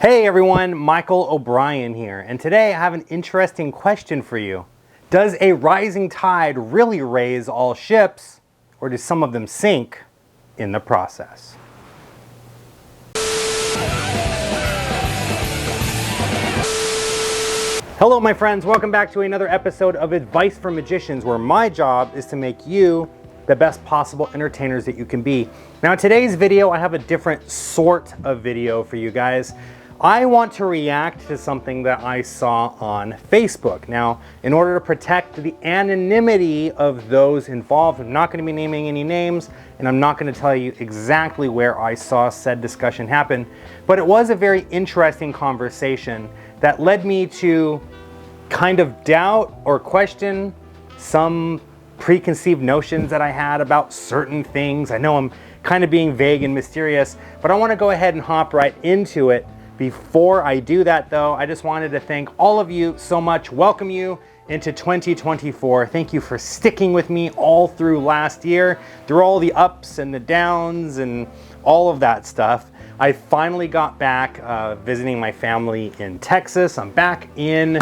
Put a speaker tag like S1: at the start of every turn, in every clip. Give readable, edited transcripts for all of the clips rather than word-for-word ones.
S1: Hey everyone, Michael O'Brien here, and today I have an interesting question for you. Does a rising tide really raise all ships, or do some of them sink in the process? Hello my friends, welcome back to another episode of Advice for Magicians, where my job is to make you the best possible entertainers that you can be. Now in today's video, I have a different sort of video for you guys. I want to react to something that I saw on Facebook. Now, in order to protect the anonymity of those involved, I'm not going to be naming any names, and I'm not going to tell you exactly where I saw said discussion happen, but it was a very interesting conversation that led me to kind of doubt or question some preconceived notions that I had about certain things. I know I'm kind of being vague and mysterious, but I want to go ahead and hop right into it. Before I do that though, I just wanted to thank all of you so much, welcome you into 2024. Thank you for sticking with me all through last year, through all the ups and the downs and all of that stuff. I finally got back visiting my family in Texas. I'm back in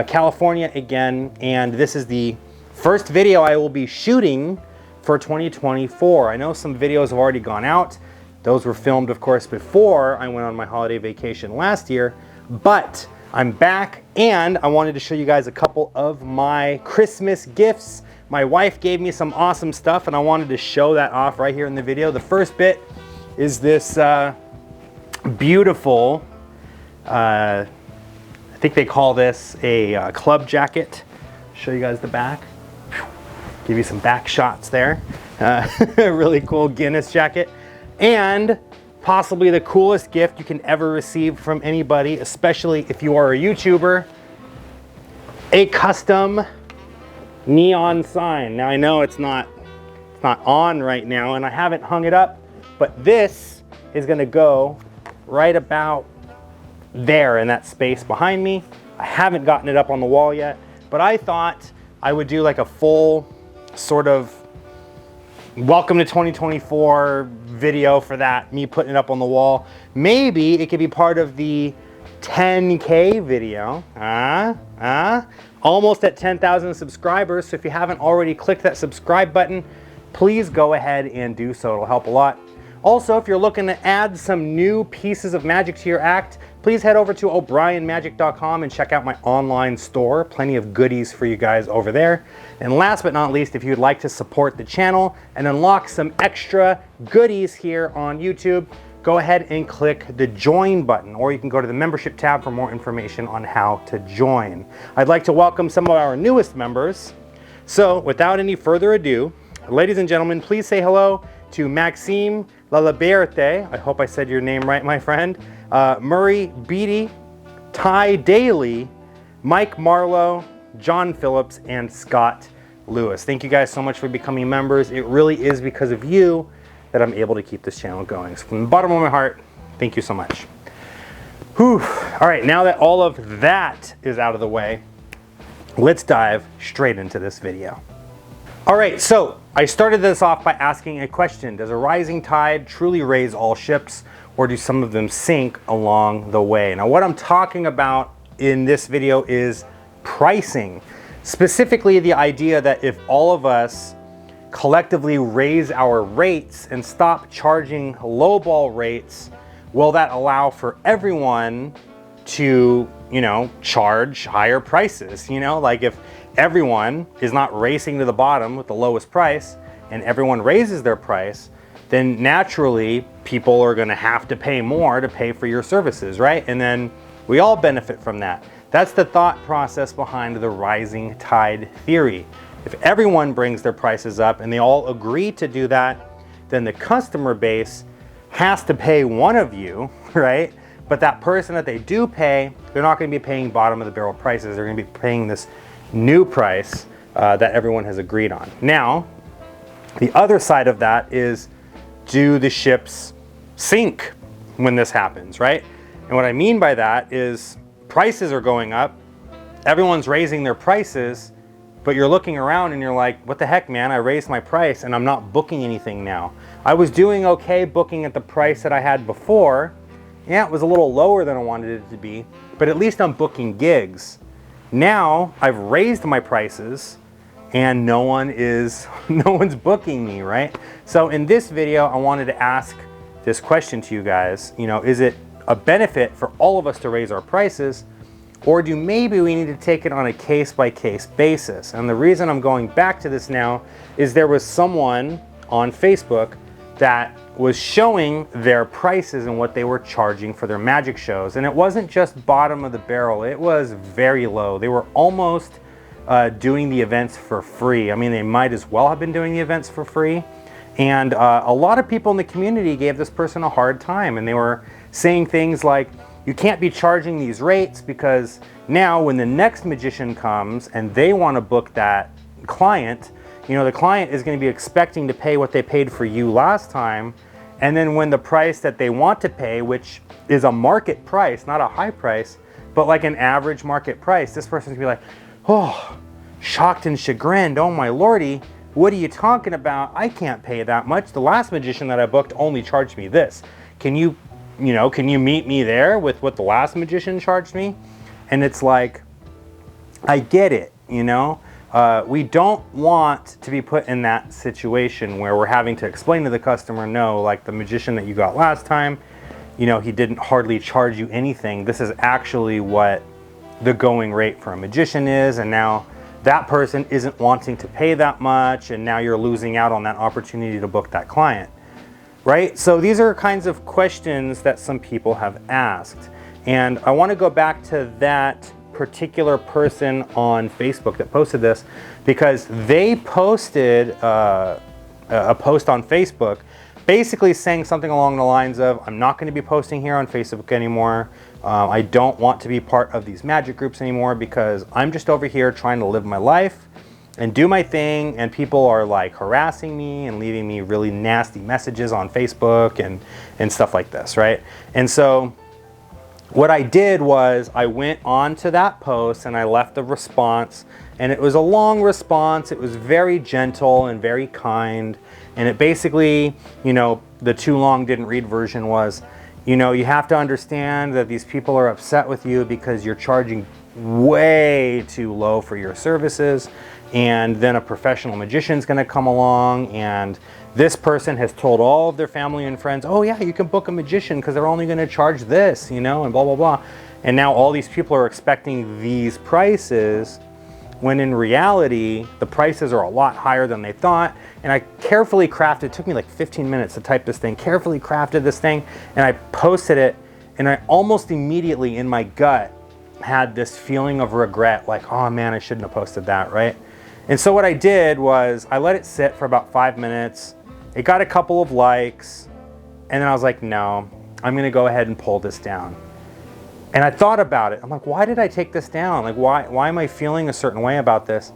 S1: California again, and this is the first video I will be shooting for 2024. I know some videos have already gone out. Those were filmed, of course, before I went on my holiday vacation last year, but I'm back and I wanted to show you guys a couple of my Christmas gifts. My wife gave me some awesome stuff and I wanted to show that off right here in the video. The first bit is this beautiful, I think they call this a club jacket. Show you guys the back. Give you some back shots there. Really cool Guinness jacket. And possibly the coolest gift you can ever receive from anybody, especially if you are a YouTuber, a custom neon sign. Now I know it's not on right now and I haven't hung it up, but this is gonna go right about there in that space behind me. I haven't gotten it up on the wall yet, but I thought I would do like a full sort of welcome to 2024 video for that, me putting it up on the wall. Maybe it could be part of the 10K video. Almost at 10,000 subscribers. So if you haven't already clicked that subscribe button, please go ahead and do so. It'll help a lot. Also, if you're looking to add some new pieces of magic to your act, please head over to o'brienmagic.com and check out my online store. Plenty of goodies for you guys over there. And last but not least, if you'd like to support the channel and unlock some extra goodies here on YouTube, go ahead and click the join button, or you can go to the membership tab for more information on how to join. I'd like to welcome some of our newest members. So without any further ado, ladies and gentlemen, please say hello to Maxime Laliberte. I hope I said your name right, my friend. Murray Beatty, Ty Daly, Mike Marlowe, John Phillips, and Scott Lewis. Thank you guys so much for becoming members. It really is because of you that I'm able to keep this channel going. So from the bottom of my heart, thank you so much. Whew. All right, now that all of that is out of the way, let's dive straight into this video. All right, so I started this off by asking a question. Does a rising tide truly raise all ships, or do some of them sink along the way? Now, what I'm talking about in this video is pricing. Specifically, the idea that if all of us collectively raise our rates and stop charging lowball rates, will that allow for everyone to, charge higher prices? Like if everyone is not racing to the bottom with the lowest price and everyone raises their price, then naturally people are going to have to pay more to pay for your services, right? And then we all benefit from that. That's the thought process behind the rising tide theory. If everyone brings their prices up and they all agree to do that, then the customer base has to pay one of you, right? But that person that they do pay, they're not going to be paying bottom of the barrel prices. They're going to be paying this new price that everyone has agreed on. Now, the other side of that is, do the ships sink when this happens, right? And what I mean by that is prices are going up, everyone's raising their prices, but you're looking around and you're like, what the heck, man, I raised my price and I'm not booking anything now. I was doing okay booking at the price that I had before, Yeah, it was a little lower than I wanted it to be, but at least I'm booking gigs. Now I've raised my prices and no one's booking me, right? So in this video, I wanted to ask this question to you guys. You know, is it a benefit for all of us to raise our prices, or do maybe we need to take it on a case-by-case basis? And the reason I'm going back to this now is there was someone on Facebook that was showing their prices and what they were charging for their magic shows. And it wasn't just bottom of the barrel, it was very low. They were almost doing the events for free. I mean, they might as well have been doing the events for free. And a lot of people in the community gave this person a hard time, and they were saying things like, you can't be charging these rates because now when the next magician comes and they want to book that client, you know, the client is going to be expecting to pay what they paid for you last time. And then when the price that they want to pay, which is a market price, not a high price, but like an average market price, this person's gonna be like, oh, shocked and chagrined. Oh my lordy, what are you talking about? I can't pay that much. The last magician that I booked only charged me this. Can you meet me there with what the last magician charged me? And it's like, I get it, you know? We don't want to be put in that situation where we're having to explain to the customer, no, like the magician that you got last time, you know, he didn't hardly charge you anything. This is actually what the going rate for a magician is, and now that person isn't wanting to pay that much, and now you're losing out on that opportunity to book that client, right? So these are kinds of questions that some people have asked. And I want to go back to that particular person on Facebook that posted this, because they posted a post on Facebook basically saying something along the lines of, I'm not going to be posting here on Facebook anymore. I don't want to be part of these magic groups anymore because I'm just over here trying to live my life and do my thing, and people are like harassing me and leaving me really nasty messages on Facebook and stuff like this, right? And so what I did was I went on to that post and I left a response, and it was a long response. It was very gentle and very kind, and it basically, you know, the too long didn't read version was, you know, you have to understand that these people are upset with you because you're charging way too low for your services, and then a professional magician's going to come along, and this person has told all of their family and friends, oh yeah, you can book a magician because they're only going to charge this, you know, and blah, blah, blah. And now all these people are expecting these prices, when in reality, the prices are a lot higher than they thought. And I carefully crafted, it took me like 15 minutes to type this thing, carefully crafted this thing, and I posted it, and I almost immediately in my gut had this feeling of regret, like, oh man, I shouldn't have posted that, right? And so what I did was I let it sit for about 5 minutes. It got a couple of likes, and then I was like, no, I'm gonna go ahead and pull this down. And I thought about it. I'm like, why did I take this down? Like, why am I feeling a certain way about this?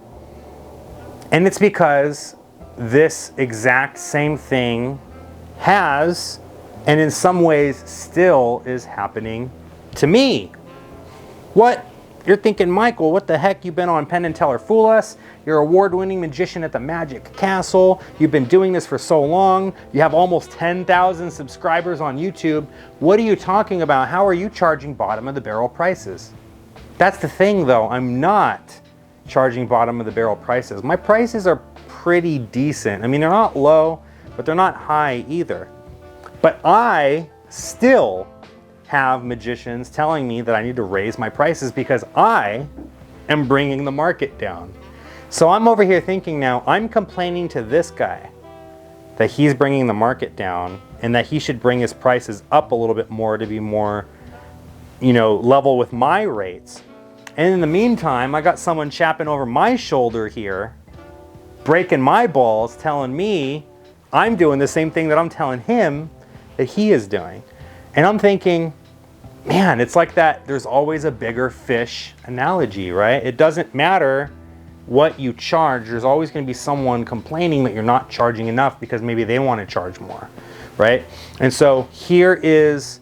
S1: And it's because this exact same thing has, and in some ways still is happening to me. What? You're thinking, Michael, what the heck? You've been on Penn Teller Fool Us. You're an award-winning magician at the Magic Castle. You've been doing this for so long. You have almost 10,000 subscribers on YouTube. What are you talking about? How are you charging bottom of the barrel prices? That's the thing though, I'm not charging bottom of the barrel prices. My prices are pretty decent. I mean, they're not low, but they're not high either. But I still have magicians telling me that I need to raise my prices because I am bringing the market down. So I'm over here thinking now, I'm complaining to this guy that he's bringing the market down and that he should bring his prices up a little bit more to be more, you know, level with my rates. And in the meantime, I got someone chapping over my shoulder here, breaking my balls, telling me I'm doing the same thing that I'm telling him that he is doing. And I'm thinking, man, it's like that there's always a bigger fish analogy, right? It doesn't matter what you charge, there's always going to be someone complaining that you're not charging enough because maybe they want to charge more, right? And so here is,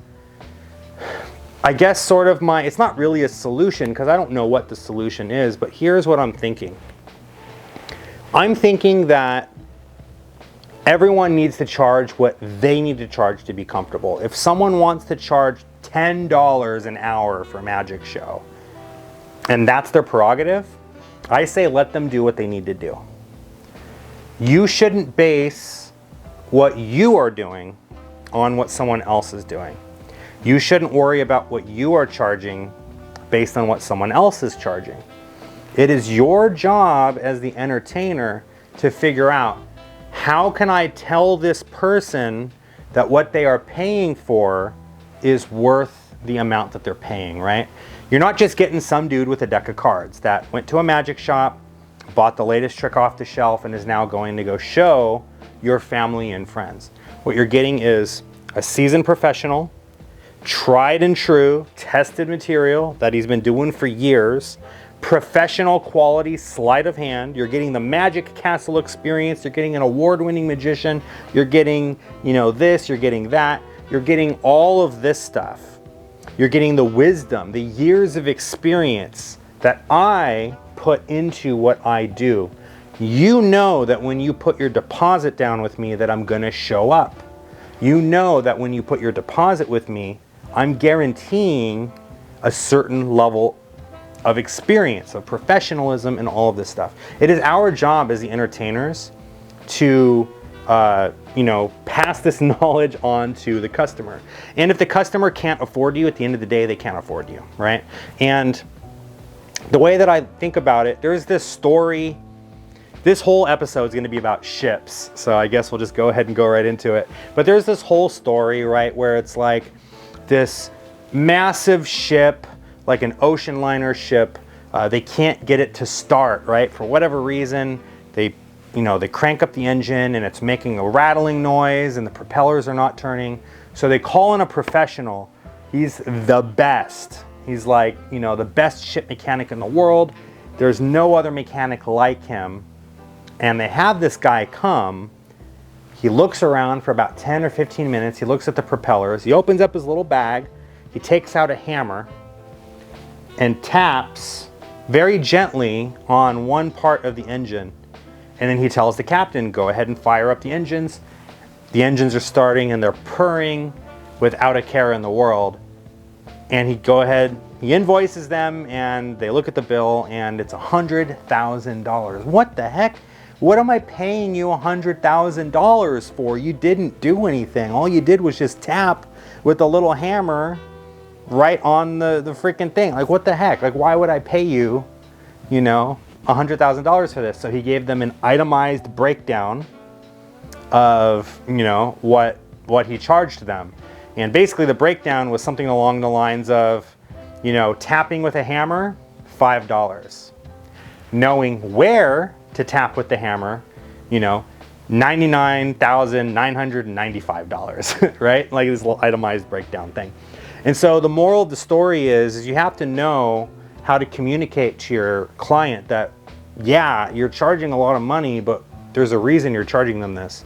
S1: I guess, sort of my, it's not really a solution because I don't know what the solution is, but here's what I'm thinking. I'm thinking that everyone needs to charge what they need to charge to be comfortable. If someone wants to charge $10 an hour for a magic show, and that's their prerogative, I say let them do what they need to do. You shouldn't base what you are doing on what someone else is doing. You shouldn't worry about what you are charging based on what someone else is charging. It is your job as the entertainer to figure out, how can I tell this person that what they are paying for is worth the amount that they're paying, right? You're not just getting some dude with a deck of cards that went to a magic shop, bought the latest trick off the shelf, and is now going to go show your family and friends. What you're getting is a seasoned professional, tried and true, tested material that he's been doing for years, professional quality sleight of hand. You're getting the Magic Castle experience. You're getting an award-winning magician. You're getting, this, you're getting that. You're getting all of this stuff. You're getting the wisdom, the years of experience that I put into what I do. You know that when you put your deposit down with me that I'm gonna show up. You know that when you put your deposit with me, I'm guaranteeing a certain level of experience, of professionalism, and all of this stuff. It is our job as the entertainers to, pass this knowledge on to the customer. And if the customer can't afford you, at the end of the day, they can't afford you, right? And the way that I think about it, there's this story. This whole episode is going to be about ships, so I guess we'll just go ahead and go right into it. But there's this whole story, right, where it's like this massive ship, like an ocean liner ship, they can't get it to start, right? For whatever reason, they crank up the engine and it's making a rattling noise and the propellers are not turning. So they call in a professional. He's the best. He's like, the best ship mechanic in the world. There's no other mechanic like him. And they have this guy come. He looks around for about 10 or 15 minutes. He looks at the propellers. He opens up his little bag. He takes out a hammer and taps very gently on one part of the engine. And then he tells the captain, go ahead and fire up the engines. The engines are starting and they're purring without a care in the world. And he invoices them and they look at the bill and it's $100,000. What the heck? What am I paying you $100,000 for? You didn't do anything. All you did was just tap with a little hammer right on the freaking thing. Like, what the heck? Like, why would I pay you, $100,000 for this? So he gave them an itemized breakdown of, what he charged them. And basically the breakdown was something along the lines of, tapping with a hammer, $5. Knowing where to tap with the hammer, $99,995, right? Like this little itemized breakdown thing. And so the moral of the story is you have to know how to communicate to your client that, yeah, you're charging a lot of money, but there's a reason you're charging them this.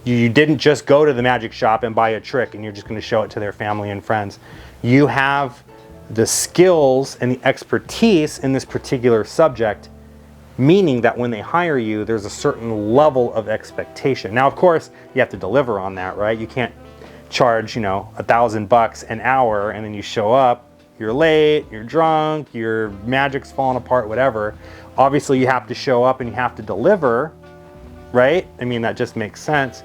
S1: You didn't just go to the magic shop and buy a trick and you're just going to show it to their family and friends. You have the skills and the expertise in this particular subject, meaning that when they hire you, there's a certain level of expectation. Now, of course, you have to deliver on that, right? You can't charge, $1,000 an hour and then you show up, you're late, you're drunk, your magic's falling apart, whatever. Obviously, you have to show up and you have to deliver, right? I mean, that just makes sense.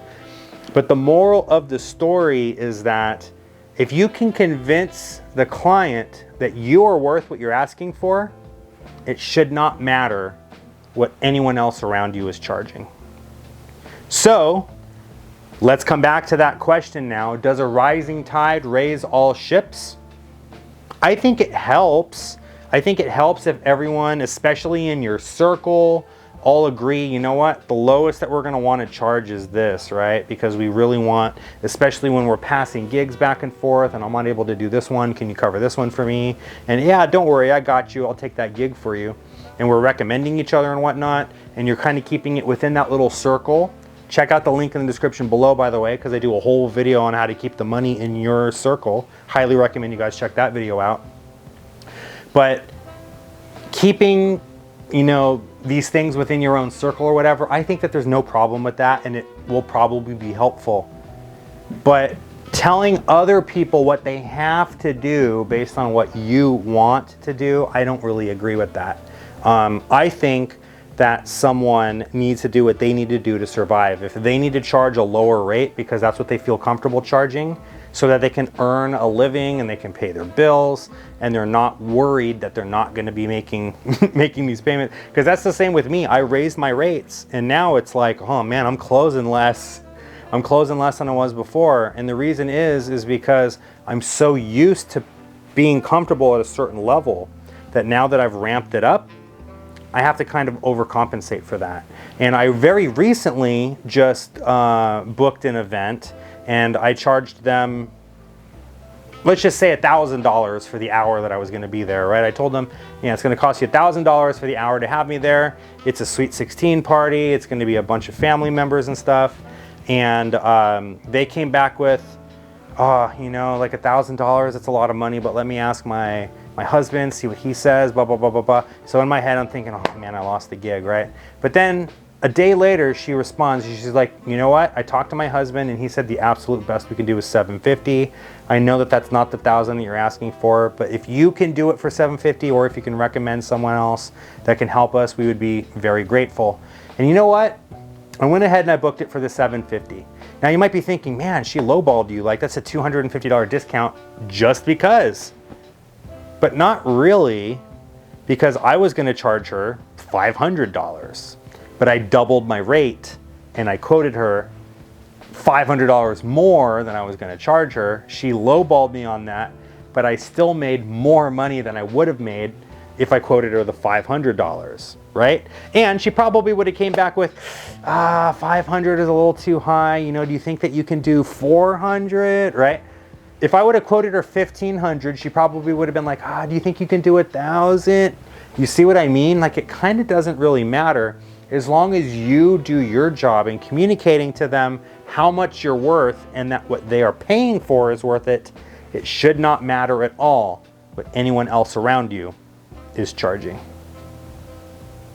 S1: But the moral of the story is that if you can convince the client that you are worth what you're asking for, it should not matter what anyone else around you is charging. So let's come back to that question now. Does a rising tide raise all ships? I think it helps. I think it helps if everyone, especially in your circle, all agree, you know what, the lowest that we're going to want to charge is this, right? Because we really want, especially when we're passing gigs back and forth and I'm unable to do this one, can you cover this one for me? And yeah, don't worry, I got you, I'll take that gig for you. And we're recommending each other and whatnot, and you're kind of keeping it within that little circle. Check out the link in the description below, by the way, because I do a whole video on how to keep the money in your circle. Highly recommend you guys check that video out. But keeping, these things within your own circle or whatever, I think that there's no problem with that and it will probably be helpful. But telling other people what they have to do based on what you want to do, I don't really agree with that. I think that someone needs to do what they need to do to survive. If they need to charge a lower rate because that's what they feel comfortable charging, so that they can earn a living and they can pay their bills and they're not worried that they're not going to be making these payments. Because that's the same with me. I raised my rates and now it's like, oh man, I'm closing less than I was before. And the reason is because I'm so used to being comfortable at a certain level that now that I've ramped it up, I have to kind of overcompensate for that. And I very recently just booked an event and I charged them, let's just say $1,000 for the hour that I was going to be there, right? I told them, it's going to cost you $1,000 for the hour to have me there. It's a Sweet 16 party. It's going to be a bunch of family members and stuff. And they came back with, like $1,000, it's a lot of money, but let me ask my husband, see what he says, blah, blah, blah, blah, blah. So in my head, I'm thinking, oh man, I lost the gig, right? But then a day later, she responds, she's like, you know what? I talked to my husband and he said the absolute best we can do is $750. I know that that's not the $1,000 that you're asking for, but if you can do it for $750 or if you can recommend someone else that can help us, we would be very grateful. And you know what? I went ahead and I booked it for the $750. Now you might be thinking, man, she lowballed you. Like that's a $250 discount just because. But not really, because I was gonna charge her $500. But I doubled my rate and I quoted her $500 more than I was going to charge her. She lowballed me on that, but I still made more money than I would have made if I quoted her the $500, right? And she probably would have came back with, 500 is a little too high. Do you think that you can do 400, right? If I would have quoted her 1,500, she probably would have been like, do you think you can do 1,000? You see what I mean? Like it kind of doesn't really matter. As long as you do your job in communicating to them how much you're worth and that what they are paying for is worth it, it should not matter at all what anyone else around you is charging.